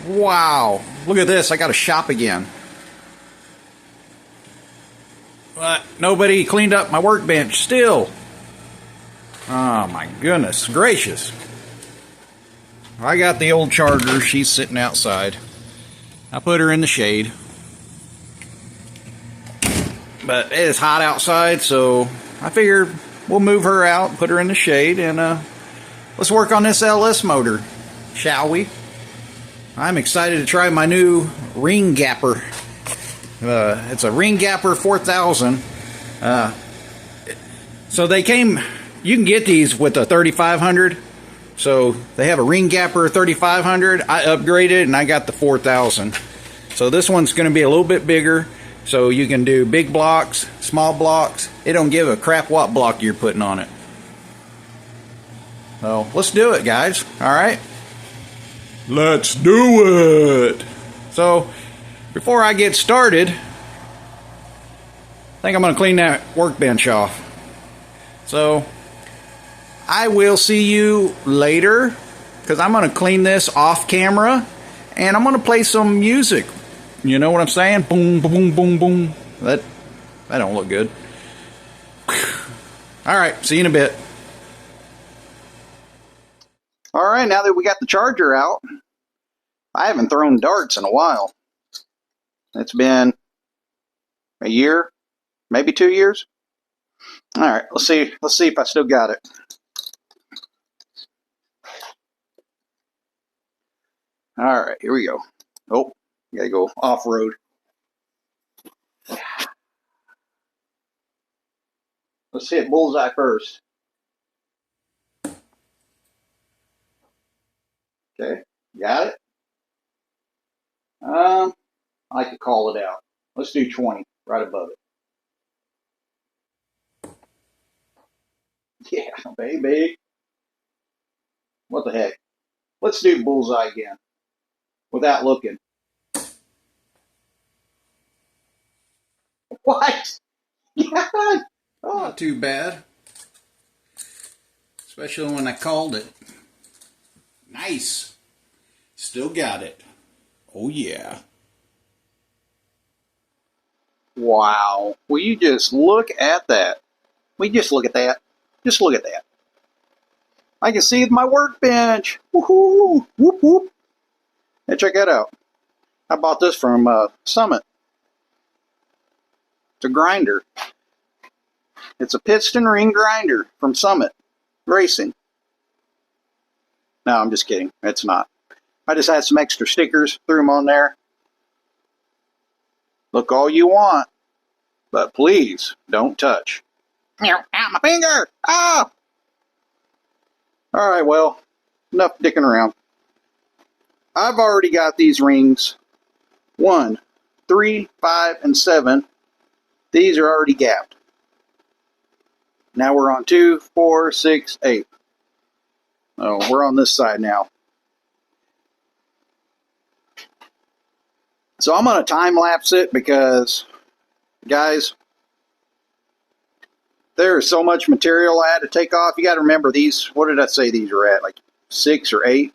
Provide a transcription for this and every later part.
Wow, look at this, I got a shop again. But nobody cleaned up my workbench still. Oh my goodness gracious. I got the old Charger, she's sitting outside. I put her in the shade. But it is hot outside, so I figured we'll move her out, put her in the shade, and let's work on this LS motor, shall we? I'm excited to try my new ring gapper. It's a ring gapper 4000. So they came, you can get these with a 3500. So they have a ring gapper 3500. I upgraded and I got the 4000. So this one's going to be a little bit bigger. So you can do big blocks, small blocks. It don't give a crap what block you're putting on it. So let's do it, guys. All right. Let's do it! So, before I get started, I think I'm going to clean that workbench off. So, I will see you later, because I'm going to clean this off camera, and I'm going to play some music. You know what I'm saying? Boom, boom, boom, boom. That don't look good. Alright, see you in a bit. Alright, now that we got the Charger out, I haven't thrown darts in a while. It's been a year, maybe 2 years. Alright, let's see if I still got it. Alright, here we go. Oh, gotta go off-road. Let's hit bullseye first. Okay, got it. I like to call it out. Let's do 20, right above it. Yeah, baby. What the heck? Let's do bullseye again, without looking. What? God. Oh, not too bad. Especially when I called it. Nice. Still got it. Oh yeah. Wow. Will you just look at that? Will you just look at that? Just look at that. I can see my workbench. Woohoo! Whoop whoop. Hey, check that out. I bought this from Summit. It's a grinder. It's a piston ring grinder from Summit Racing. No, I'm just kidding. It's not. I just had some extra stickers, threw them on there. Look all you want, but please don't touch. Ow, my finger! Ah! Alright, well, enough dicking around. I've already got these rings 1, 3, 5, and 7. These are already gapped. Now we're on 2, 4, 6, 8. Oh, we're on this side now. So I'm going to time lapse it because, guys, there's so much material I had to take off. You got to remember these, what did I say these were at? Like 6 or 8.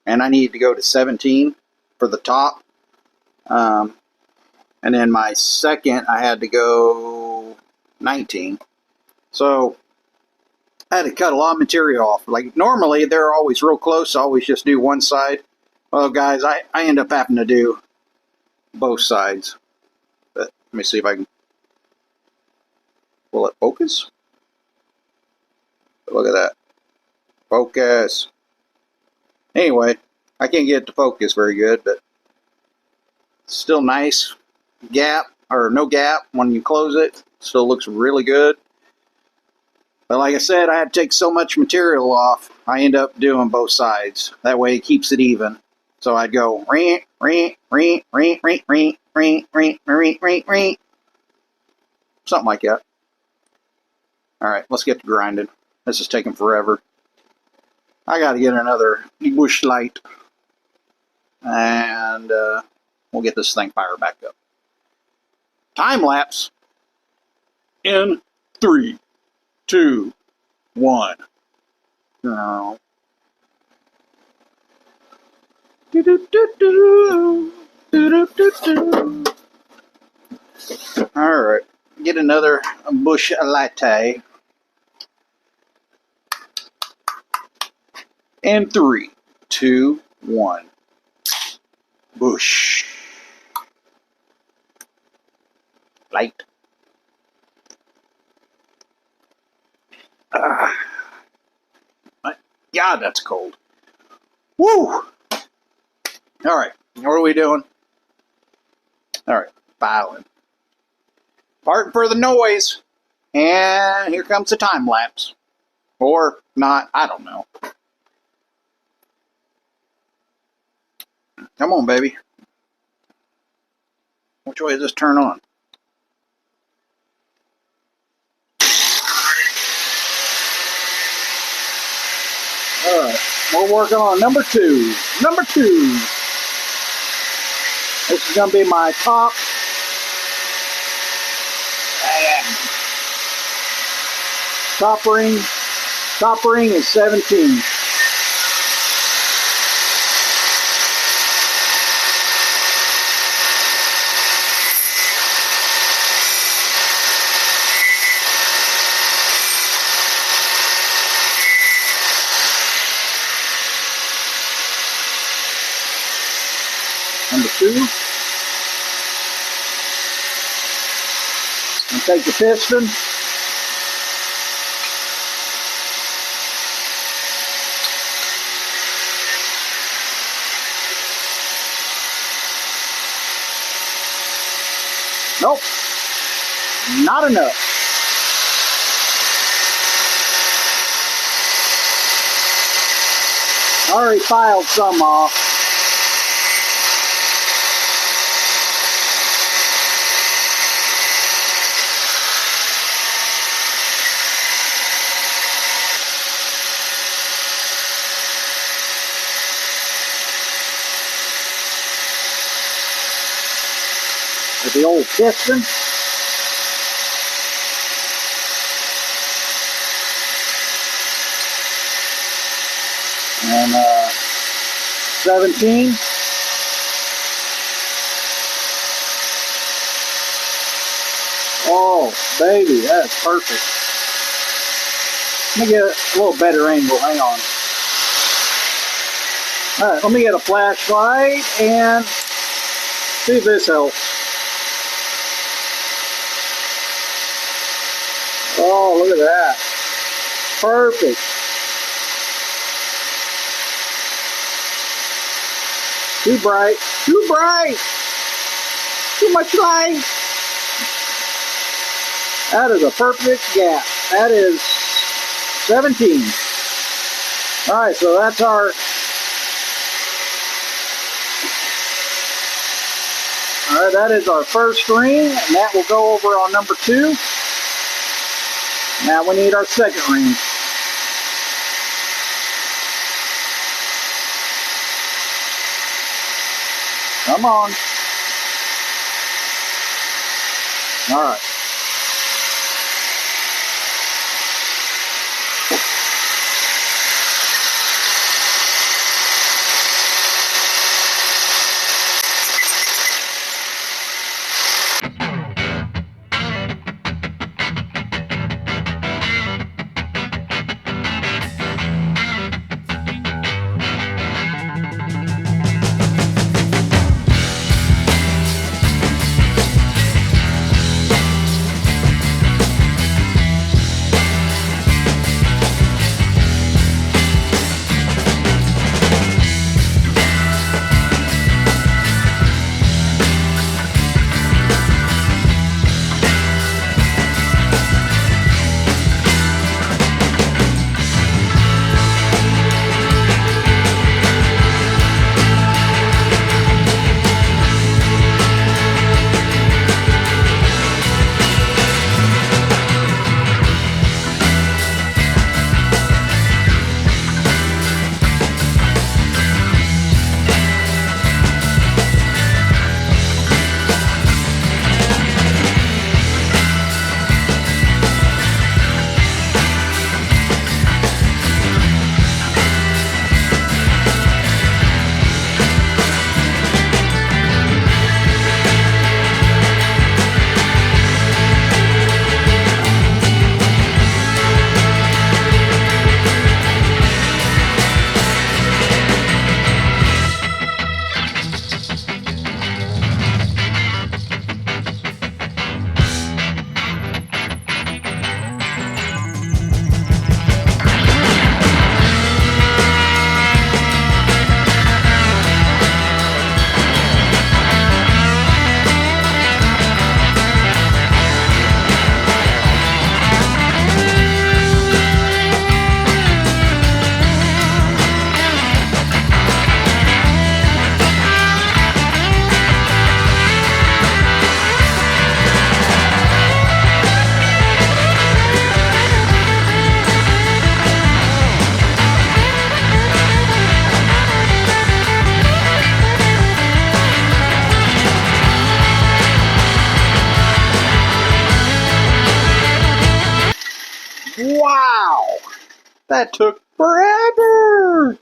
And I need to go to 17 for the top. And then my second, I had to go 19. So I had to cut a lot of material off. Like normally they're always real close. I always just do one side. Well, guys, I end up having to do both sides. But let me see if I can. Will it focus? Look at that. Focus. Anyway, I can't get it to focus very good, but still nice. Gap, or no gap when you close it. Still looks really good. But like I said, I had to take so much material off, I end up doing both sides. That way it keeps it even. So I'd go ring, ring, ring, ring, ring, ring, ring, ring, ring, ring, ring. Something like that. Alright, let's get to grinding. This is taking forever. I gotta get another bush light. And we'll get this thing fired back up. Time lapse in 3, 2, 1. No. Alright, get another bush latte. And 3, 2, 1. Bush. Light. God, that's cold. Woo! Alright, what are we doing? Alright, filing. Parting for the noise. And here comes the time lapse. Or not, I don't know. Come on, baby. Which way does this turn on? Alright, we're working on number 2. Number 2. This is going to be my top. Top ring. Top ring is 17. Number 2. And take the piston. Nope. Not enough. I already filed some off. With the old piston. And 17. Oh, baby, that's perfect. Let me get a little better angle. Hang on. All right, let me get a flashlight and see if this helps. Oh, look at that. Perfect. Too bright. Too bright. Too much light. That is a perfect gap. That is 17. All right, so that's our... All right, that is our first ring, and that will go over on number 2. Now we need our second ring. Come on. All right. Wow! That took forever!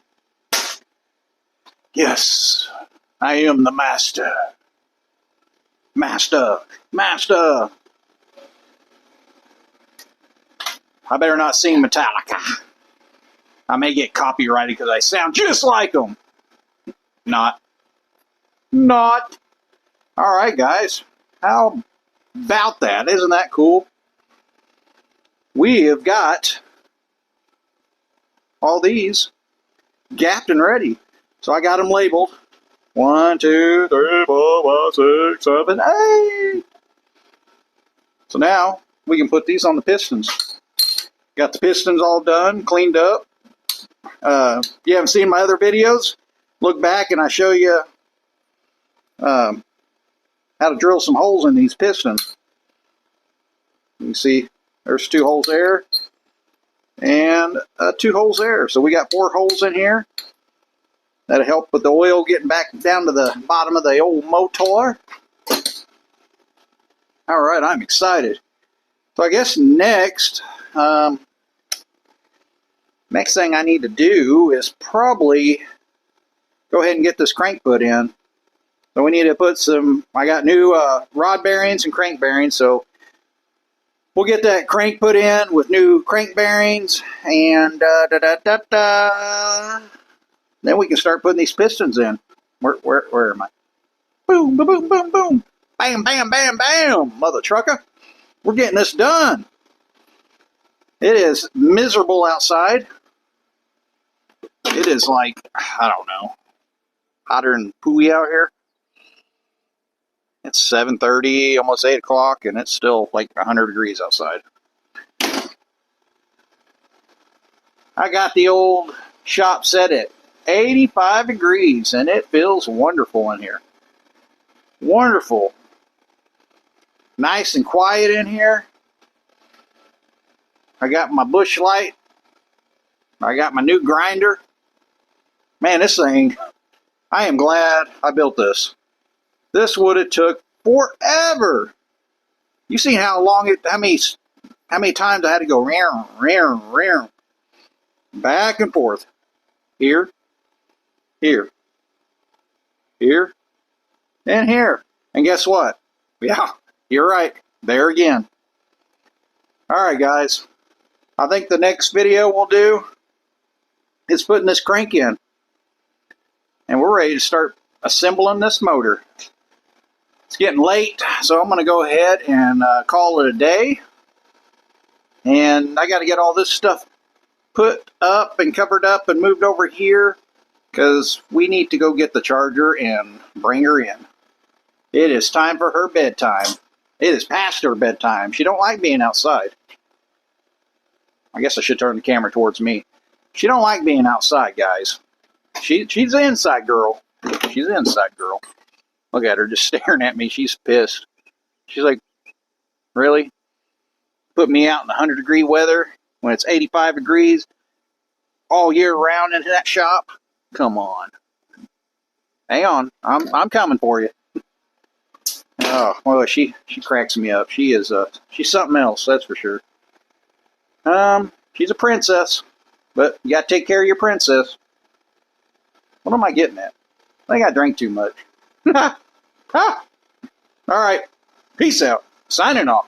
Yes, I am the master. Master! Master! I better not sing Metallica. I may get copyrighted because I sound just like them. Not. Not. Alright, guys. How about that? Isn't that cool? We have got all these gapped and ready. So I got them labeled. 1, 2, 3, 4, 5, 6, 7, 8. So now we can put these on the pistons. Got the pistons all done, cleaned up. You haven't seen my other videos? Look back and I show you how to drill some holes in these pistons. You can see there's 2 holes there and 2 holes there. So we got 4 holes in here. That'll help with the oil getting back down to the bottom of the old motor. Alright, I'm excited. So I guess next thing I need to do is probably go ahead and get this crank put in. So we need to put some, I got new rod bearings and crank bearings, so we'll get that crank put in with new crank bearings, and then we can start putting these pistons in. Where am I? Boom, boom, boom, boom, boom. Bam, bam, bam, bam, mother trucker. We're getting this done. It is miserable outside. It is like, I don't know, hotter than pooey out here. It's 7:30, almost 8 o'clock, and it's still like 100 degrees outside. I got the old shop set at 85 degrees, and it feels wonderful in here. Wonderful. Nice and quiet in here. I got my bush light. I got my new grinder. Man, this thing, I am glad I built this. This would have took forever. You see how long how many times I had to go round, back and forth. Here, here, here, and here. And guess what? Yeah, you're right. There again. Alright, guys. I think the next video we'll do is putting this crank in. And we're ready to start assembling this motor. It's getting late, so I'm going to go ahead and call it a day. And I got to get all this stuff put up and covered up and moved over here, because we need to go get the charger and bring her in. It is time for her bedtime. It is past her bedtime. She don't like being outside. I guess I should turn the camera towards me. She don't like being outside, guys. She's an inside girl. She's an inside girl. Look at her just staring at me. She's pissed. She's like, really? Put me out in 100-degree weather when it's 85 degrees all year round in that shop? Come on. Hang on. I'm coming for you. Oh, well, she cracks me up. She's something else, that's for sure. She's a princess, but you gotta take care of your princess. What am I getting at? I think I drank too much. Alright, peace out. Signing off.